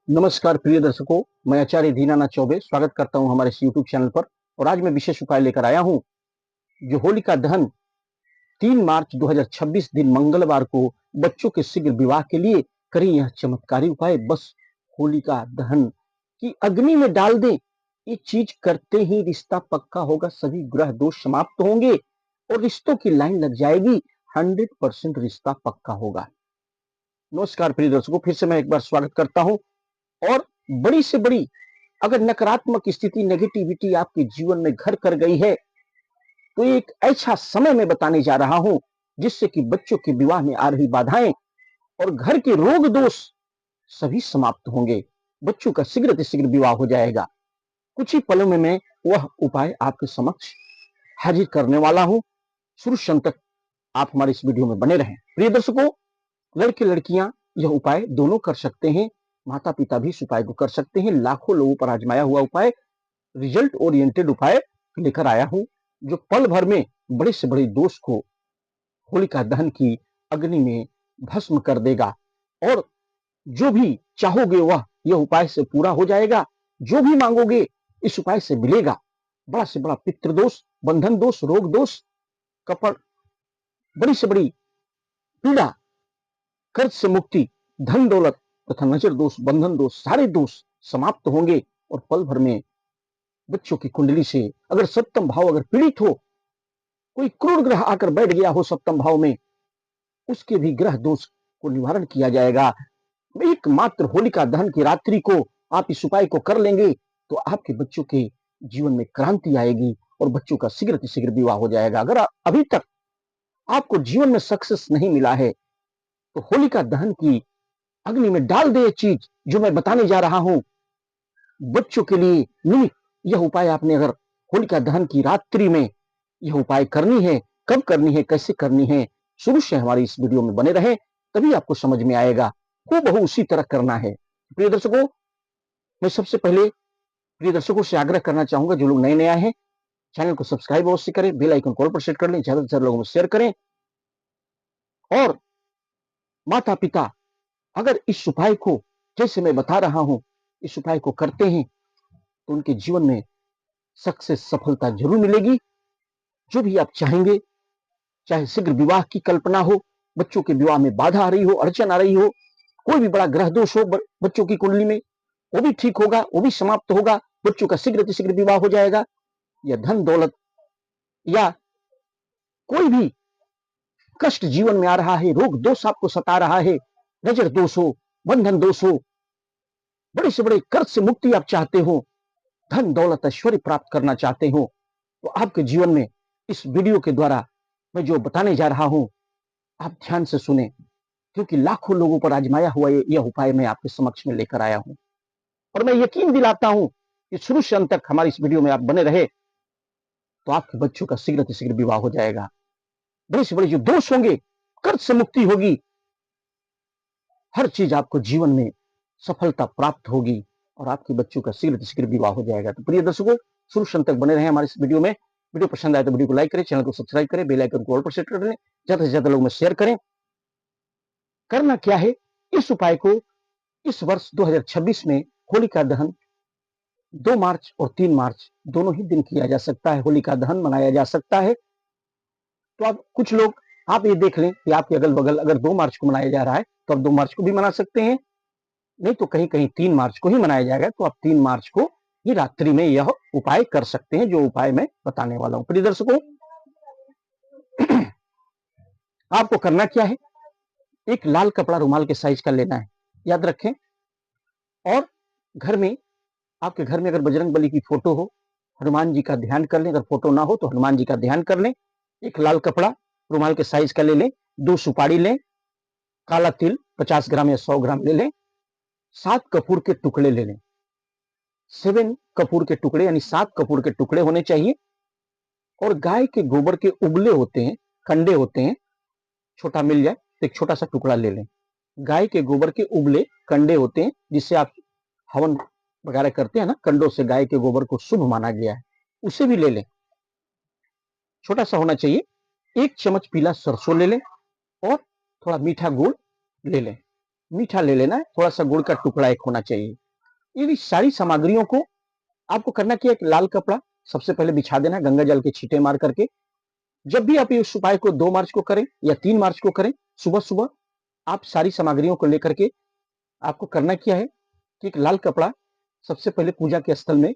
नमस्कार प्रिय दर्शकों, मैं आचार्य दीनानाथ चौबे स्वागत करता हूं हमारे इस यूट्यूब चैनल पर। और आज मैं विशेष उपाय लेकर आया हूं जो होलिका दहन 3 मार्च 2026 दिन मंगलवार को बच्चों के शीघ्र विवाह के लिए करें यह चमत्कारी उपाय। बस होलिका दहन की अग्नि में डाल दें, ये चीज करते ही रिश्ता पक्का होगा, सभी ग्रह दोष समाप्त होंगे और रिश्तों की लाइन लग जाएगी। 100% रिश्ता पक्का होगा। नमस्कार प्रिय दर्शकों, फिर से मैं एक बार स्वागत करता हूं। और बड़ी से बड़ी अगर नकारात्मक स्थिति नेगेटिविटी आपके जीवन में घर कर गई है तो एक ऐसा समय में बताने जा रहा हूं जिससे कि बच्चों के विवाह में आ रही बाधाएं और घर के रोग दोष सभी समाप्त होंगे। बच्चों का शीघ्र से शीघ्र विवाह हो जाएगा। कुछ ही पलों में मैं वह उपाय आपके समक्ष हाजिर करने वाला हूं। शुरू से अंत तक आप हमारे इस वीडियो में बने रहें। प्रिय दर्शकों, लड़के लड़कियां यह उपाय दोनों कर सकते हैं, माता पिता भी इस उपाय को कर सकते हैं। लाखों लोगों पर आजमाया हुआ उपाय, रिजल्ट ओरिएंटेड उपाय लेकर आया हूं जो पल भर में बड़े से बड़े दोष को होलिका दहन की अग्नि में भस्म कर देगा। और जो भी चाहोगे वह यह उपाय से पूरा हो जाएगा। जो भी मांगोगे इस उपाय से मिलेगा। बड़ा से बड़ा पितृदोष, बंधन दोष, रोग दोष, कपड़, बड़ी से बड़ी पीड़ा, कर्ज से मुक्ति, धन दौलत तथा नजर दोष, बंधन दोष, सारे दोष समाप्त होंगे। और पल भर में बच्चों की कुंडली से अगर सप्तम भाव अगर पीड़ित हो, कोई क्रूर ग्रह आकर बैठ गया हो सप्तम भाव में, उसके भी ग्रह दोष को निवारण किया जाएगा। एकमात्र होलिका दहन की रात्रि को आप इस उपाय को कर लेंगे तो आपके बच्चों के जीवन में क्रांति आएगी और बच्चों का शीघ्र से शीघ्र विवाह हो जाएगा। अगर अभी तक आपको जीवन में सक्सेस नहीं मिला है तो होलिका दहन की अग्नि में डाल दे चीज जो मैं बताने जा रहा हूं बच्चों के लिए निमित्त। यह उपाय आपने अगर होलिका दहन की रात्रि में यह उपाय करनी है, कब करनी है, कैसे करनी है, शुरू से हमारी इस वीडियो में बने रहे, तभी आपको समझ में आएगा। हूबहू उसी तरह करना है। प्रिय दर्शकों, मैं सबसे पहले प्रिय दर्शकों से आग्रह करना चाहूंगा, जो लोग नए नए हैं चैनल को सब्सक्राइब अवश्य करें, बेल आइकन कॉल पर सेट कर लें, ज्यादा से ज्यादा लोगों में शेयर करें। और माता पिता अगर इस उपाय को जैसे मैं बता रहा हूं इस उपाय को करते हैं तो उनके जीवन में सक्सेस, सफलता जरूर मिलेगी। जो भी आप चाहेंगे, चाहे शीघ्र विवाह की कल्पना हो, बच्चों के विवाह में बाधा आ रही हो, अड़चन आ रही हो, कोई भी बड़ा ग्रह दोष हो बच्चों की कुंडली में, वो भी ठीक होगा, वो भी समाप्त होगा। बच्चों का शीघ्र से शीघ्र विवाह हो जाएगा। या धन दौलत या कोई भी कष्ट जीवन में आ रहा है, रोग दोष आपको सता रहा है, नजर दोष हो, बंधन दोष हो, बड़े से बड़े कर्ज से मुक्ति आप चाहते हो, धन दौलत ऐश्वर्य प्राप्त करना चाहते हो, तो आपके जीवन में इस वीडियो के द्वारा मैं जो बताने जा रहा हूं आप ध्यान से सुने, क्योंकि लाखों लोगों पर आजमाया हुआ यह उपाय मैं आपके समक्ष में लेकर आया हूं। और मैं यकीन दिलाता हूं कि शुरू से अंत तक हमारी इस वीडियो में आप बने रहे तो आपके बच्चों का शीघ्र से शीघ्र विवाह हो जाएगा। बड़े से बड़े जो दोष होंगे, कर्ज से मुक्ति होगी, हर चीज आपको जीवन में सफलता प्राप्त होगी और आपके बच्चों का शीघ्र से शीघ्र विवाह हो जाएगा। तो प्रिय दर्शकों, शुरू से अंत तक बने रहे हमारे इस वीडियो में। वीडियो पसंद आए तो वीडियो को लाइक करें, चैनल को सब्सक्राइब करें, बेल आइकन को ऑल पर सेट कर लें, ज्यादा से ज्यादा लोगों में शेयर करें। करना क्या है, इस उपाय को इस वर्ष 2026 में होलिका दहन 2 मार्च और 3 मार्च दोनों ही दिन किया जा सकता है। होलिका दहन मनाया जा सकता है। तो अब कुछ लोग आप ये देख लें कि आपके अगल बगल अगर 2 मार्च को मनाया जा रहा है तो आप 2 मार्च को भी मना सकते हैं, नहीं तो कहीं कहीं 3 मार्च को ही मनाया जाएगा तो आप 3 मार्च को ही रात्रि में यह उपाय कर सकते हैं, जो उपाय मैं बताने वाला हूं। प्रिय दर्शकों, आपको करना क्या है, एक लाल कपड़ा रुमाल के साइज का लेना है, याद रखें। और घर में, आपके घर में अगर बजरंग बली की फोटो हो, हनुमान जी का ध्यान कर लें, अगर फोटो ना हो तो हनुमान जी का ध्यान कर लें। एक लाल कपड़ा रुमाल के साइज का ले लें, 2 सुपारी लें, काला तिल 50 ग्राम या 100 ग्राम ले लें, 7 कपूर के टुकड़े ले लें। 7 कपूर के टुकड़े यानी 7 कपूर के टुकड़े होने चाहिए। और गाय के गोबर के उबले होते हैं, कंडे होते हैं, छोटा मिल जाए तो एक छोटा सा टुकड़ा ले लें। गाय के गोबर के उबले कंडे होते हैं जिससे आप हवन वगैरह करते हैं ना, कंडों से गाय के गोबर को शुभ माना गया है, उसे भी ले लें, छोटा सा होना चाहिए। 1 चम्मच पीला सरसों ले लें और थोड़ा मीठा गुड़ ले लें। मीठा ले लेना है, थोड़ा सा गुड़ का टुकड़ा एक होना चाहिए। ये सारी सामग्रियों को आपको करना क्या है, एक लाल कपड़ा सबसे पहले बिछा देना है गंगा जल के छींटे मार करके। जब भी आप इस उपाय को 2 मार्च को करें या 3 मार्च को करें, सुबह सुबह आप सारी सामग्रियों को लेकर के आपको करना क्या है कि एक लाल कपड़ा सबसे पहले पूजा के स्थल में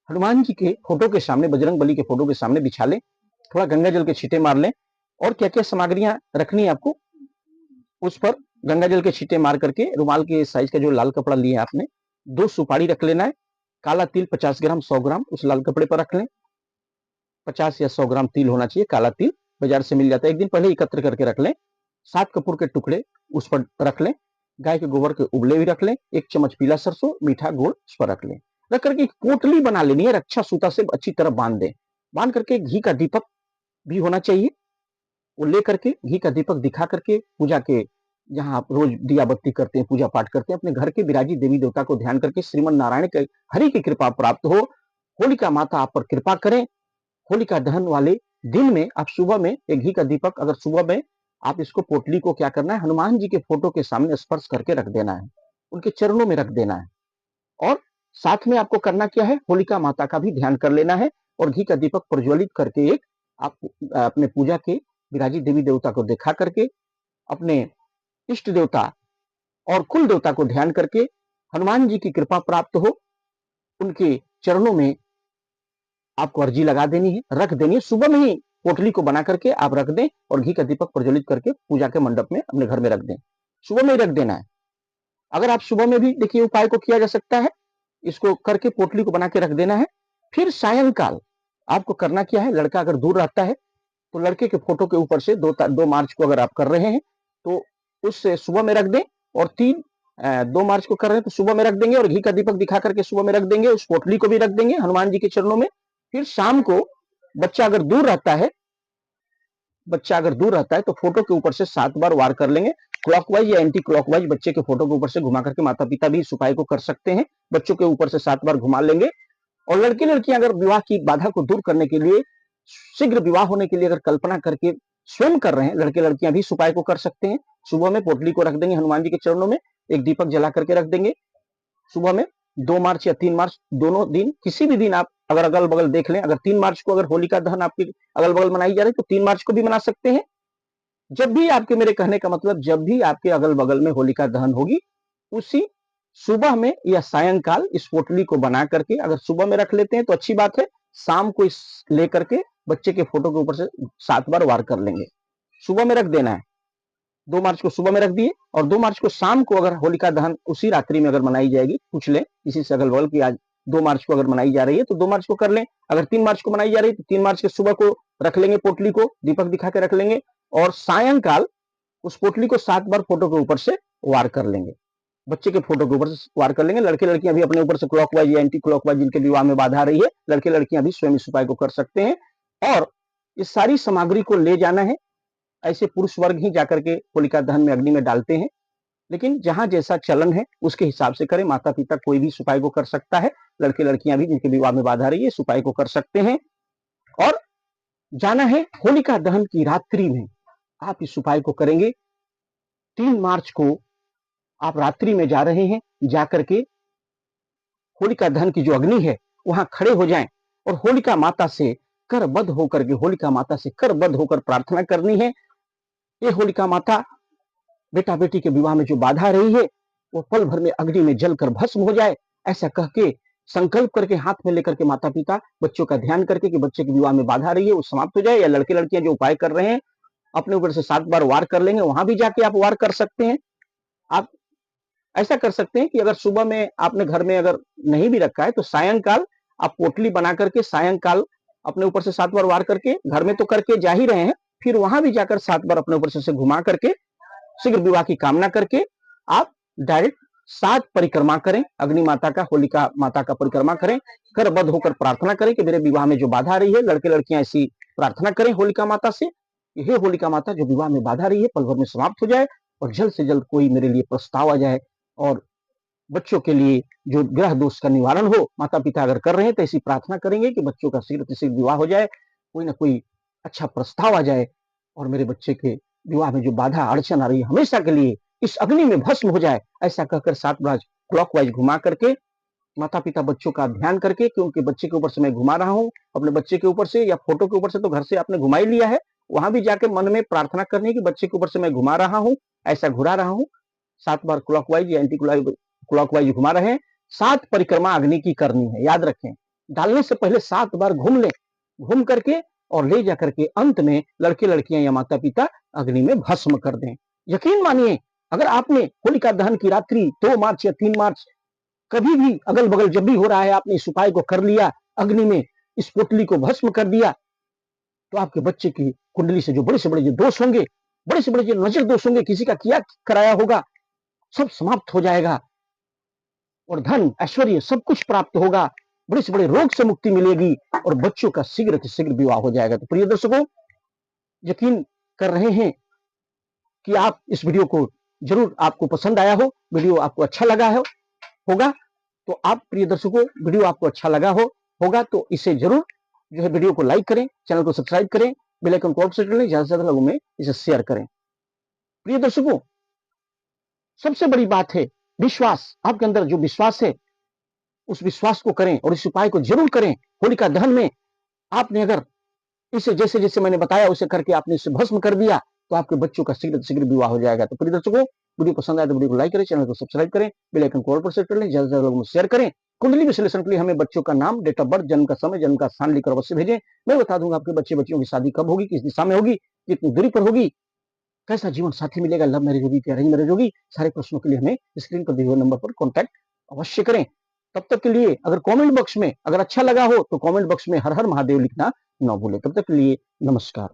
हनुमान जी के फोटो के सामने, बजरंग बली के फोटो के सामने बिछा लें, थोड़ा गंगा जल के छींटे मार लें। और क्या क्या सामग्रियां रखनी है आपको, उस पर गंगा जल के छींटे मार करके रुमाल के साइज का जो लाल कपड़ा लिया है आपने, 2 सुपारी रख लेना है। काला तिल 50 ग्राम 100 ग्राम उस लाल कपड़े पर रख लें। 50 या 100 ग्राम तिल होना चाहिए, काला तिल बाजार से मिल जाता है, एक दिन पहले एकत्र करके रख लें। 7 कपूर के टुकड़े उस पर रख लें। गाय के गोबर के उबले भी रख लें। 1 चम्मच पीला सरसों, मीठा गुड़ उस पर रख लें। रख करके एक पोटली बना लेनी है, रक्षा सूता से अच्छी तरह बांध दें। बांध करके घी का दीपक भी होना चाहिए, वो लेकर के घी का दीपक दिखा करके पूजा के जहां आप रोज दिया बत्ती करते हैं, पूजा पाठ करते हैं, अपने घर के विराजी देवी देवता को ध्यान करके श्रीमन नारायण के हरि की कृपा प्राप्त हो, होलिका माता आप पर कृपा करें। होलिका दहन वाले दिन में आप सुबह में एक घी का दीपक, अगर सुबह में आप इसको पोटली को क्या करना है, हनुमान जी के फोटो के सामने स्पर्श करके रख देना है, उनके चरणों में रख देना है। और साथ में आपको करना क्या है, होलिका माता का भी ध्यान कर लेना है और घी का दीपक प्रज्वलित करके एक आप अपने पूजा के विराजी देवी देवता को दिखा करके अपने इष्ट देवता और कुल देवता को ध्यान करके हनुमान जी की कृपा प्राप्त हो, उनके चरणों में आपको अर्जी लगा देनी है, रख देनी है। सुबह में ही पोटली को बना करके आप रख दें और घी का दीपक प्रज्वलित करके पूजा के मंडप में अपने घर में रख दें। सुबह में ही रख देना है। अगर आप सुबह में भी देखिए उपाय को किया जा सकता है, इसको करके पोटली को बना के रख देना है। फिर सायंकाल आपको करना क्या है, लड़का अगर दूर रहता है तो लड़के के फोटो के ऊपर से 2 मार्च को अगर आप कर रहे हैं तो उससे सुबह में रख दें, और 2 मार्च को कर रहे हैं तो सुबह में रख देंगे और घी का दीपक दिखा करके सुबह में रख देंगे, उस पोटली को भी रख देंगे हनुमान जी के चरणों में। फिर शाम को बच्चा अगर दूर रहता है तो फोटो के ऊपर से 7 बार वार कर लेंगे, क्लॉकवाइज या एंटी क्लॉकवाइज बच्चे के फोटो के ऊपर से घुमा करके। माता पिता भी इस उपाय को कर सकते हैं, बच्चों के ऊपर से 7 बार घुमा लेंगे। और लड़के लड़कियां अगर विवाह की बाधा को दूर करने के लिए, शीघ्र विवाह होने के लिए अगर कल्पना करके स्वयं कर रहे हैं, लड़के लड़कियां भी इस उपाय को कर सकते हैं। सुबह में पोटली को रख देंगे हनुमान जी के चरणों में, एक दीपक जला करके रख देंगे। सुबह में 2 मार्च या 3 मार्च दोनों दिन, किसी भी दिन आप अगर अगल बगल देख लें, अगर 3 मार्च को अगर होलिका दहन आपके अगल बगल मनाई जा रही है तो 3 मार्च को भी मना सकते हैं। जब भी आपके, मेरे कहने का मतलब, जब भी आपके अगल बगल में होलिका दहन होगी, उसी सुबह में या सायंकाल इस पोटली को बना करके अगर सुबह में रख लेते हैं तो अच्छी बात है। शाम को इस लेकर के बच्चे के फोटो के ऊपर से 7 बार वार कर लेंगे। सुबह में रख देना है, 2 मार्च को सुबह में रख दिए, और 2 मार्च को शाम को अगर होलिका दहन उसी रात्रि में अगर मनाई जाएगी, पूछ लें इसी से अगल बगल की आज 2 मार्च को अगर मनाई जा रही है तो 2 मार्च को कर लें। अगर 3 मार्च को मनाई जा रही है तो 3 मार्च के सुबह को रख लेंगे, पोटली को दीपक दिखा के रख लेंगे, और सायंकाल उस पोटली को 7 बार फोटो के ऊपर से वार कर लेंगे, बच्चे के फोटो के ऊपर से वार कर लेंगे। लड़के लड़कियां भी अपने ऊपर से क्लॉकवाइज या एंटी क्लॉकवाइज, जिनके विवाह में बाधा आ रही है, लड़के लड़कियां भी स्वयं इस उपाय को कर सकते हैं। और इस सारी सामग्री को ले जाना है, ऐसे पुरुष वर्ग ही जाकर के होलिका दहन में अग्नि में डालते हैं, लेकिन जहां जैसा चलन है उसके हिसाब से करें। माता पिता कोई भी इस उपाय को कर सकता है, लड़के लड़कियां भी जिनके विवाह में बाधा आ रही है इस उपाय को कर सकते हैं। और जाना है होलिका दहन की रात्रि में, आप इस उपाय को करेंगे। 3 मार्च को आप रात्रि में जा रहे हैं, जाकर के होलिका दहन की जो अग्नि है वहां खड़े हो जाएं और होलिका माता से करबद्ध होकर के, होलिका माता से करबद्ध होकर प्रार्थना करनी है, ये होलिका माता, बेटा बेटी के विवाह में जो बाधा रही है वो पल भर में अग्नि में जलकर भस्म हो जाए, ऐसा कह के संकल्प करके हाथ में लेकर के माता पिता बच्चों का ध्यान करके कि बच्चे के विवाह में बाधा रही है वो समाप्त हो जाए। या लड़के लड़कियां जो उपाय कर रहे हैं अपने ऊपर से 7 बार वार कर लेंगे, वहां भी जाके आप वार कर सकते हैं। आप ऐसा कर सकते हैं कि अगर सुबह में आपने घर में अगर नहीं भी रखा है तो सायंकाल आप पोटली बना करके सायंकाल अपने ऊपर से 7 बार वार करके, घर में तो करके जा ही रहे हैं, फिर वहां भी जाकर 7 बार अपने ऊपर से घुमा करके शीघ्र विवाह की कामना करके आप डायरेक्ट 7 परिक्रमा करें, अग्नि माता का, होलिका माता का परिक्रमा करें, करबद्ध होकर प्रार्थना करें कि मेरे विवाह में जो बाधा रही है, लड़के लड़कियां ऐसी प्रार्थना करें होलिका माता से, हे होलिका माता जो विवाह में बाधा रही है पल भर में समाप्त हो जाए और जल्द से जल्द कोई मेरे लिए प्रस्ताव आ जाए, और बच्चों के लिए जो ग्रह दोष का निवारण हो। माता पिता अगर कर रहे हैं तो ऐसी प्रार्थना करेंगे कि बच्चों का शीघ्र से शीघ्र विवाह हो जाए, कोई ना कोई अच्छा प्रस्ताव आ जाए और मेरे बच्चे के विवाह में जो बाधा अड़चन आ रही है हमेशा के लिए इस अग्नि में भस्म हो जाए। ऐसा कहकर 7 बार क्लॉकवाइज घुमा करके माता पिता बच्चों का ध्यान करके कि उनके बच्चे के ऊपर से मैं घुमा रहा हूं, अपने बच्चे के ऊपर से या फोटो के ऊपर से तो घर से आपने घुमा ही लिया है, वहां भी जाके मन में प्रार्थना करनी है कि बच्चे के ऊपर से मैं घुमा रहा हूं, ऐसा घुरा रहा हूं। 7 बार क्लॉकवाइज या एंटी क्लॉकवाइज घुमा रहे हैं। 7 परिक्रमा अग्नि की करनी है, याद रखें। डालने से पहले 7 बार घूम लें, घूम करके और ले जाकर के अंत में लड़के लड़कियां या माता पिता अग्नि में भस्म कर दें। यकीन मानिए, अगर आपने होलिका दहन की रात्रि 2 मार्च या 3 मार्च कभी भी अगल बगल जब भी हो रहा है, आपने इस उपाय को कर लिया, अग्नि में इस पोटली को भस्म कर दिया, तो आपके बच्चे की कुंडली से जो बड़े से बड़े जो दोष होंगे, बड़े से बड़े जो नजर दोष होंगे, किसी का किया कराया होगा, सब समाप्त हो जाएगा और धन ऐश्वर्य सब कुछ प्राप्त होगा। बड़े से बड़े रोग से मुक्ति मिलेगी और बच्चों का शीघ्र से शीघ्र विवाह हो जाएगा। तो प्रिय दर्शकों, यकीन कर रहे हैं कि आप इस वीडियो को जरूर आपको पसंद आया हो, वीडियो आपको अच्छा लगा होगा। तो आप प्रिय दर्शकों, वीडियो आपको अच्छा लगा होगा तो इसे जरूर जो है वीडियो को लाइक करें, चैनल को सब्सक्राइब करें, बेल आइकन को ऑल सेट कर लें, ज्यादा से ज्यादा लोगों में इसे शेयर करें। प्रिय दर्शकों, सबसे बड़ी बात है विश्वास। आपके अंदर जो विश्वास है उस विश्वास को करें और इस उपाय को जरूर करें। होलिका दहन में आपने अगर इसे जैसे जैसे मैंने बताया उसे करके आपने इसे भस्म कर दिया तो आपके बच्चों का शीघ्र से शीघ्र विवाह हो जाएगा। तो प्रिय दर्शकों, वीडियो पसंद आए तो वीडियो को लाइक करें, चैनल को सब्सक्राइब करें, बेल आइकन को ऑल पर सेट कर लें, ज्यादा से ज्यादा लोगों में शेयर करें। कुंडली विश्लेषण के लिए हमें बच्चों का नाम, डेट ऑफ बर्थ, जन्म का समय, जन्म का स्थान लिखकर अवश्य भेजें। मैं बता दूंगा आपके बच्चे बच्चियों की शादी कब होगी, किस दिशा में होगी, कितनी दूरी पर होगी, कैसा जीवन साथी मिलेगा, लव मैरिज होगी क्या अरेंज मैरिज होगी। सारे प्रश्नों के लिए हमें स्क्रीन पर दिए हुए नंबर पर कॉन्टैक्ट अवश्य करें। तब तक के लिए अगर कमेंट बॉक्स में अगर अच्छा लगा हो तो कमेंट बॉक्स में हर हर महादेव लिखना न भूलें। तब तक के लिए नमस्कार।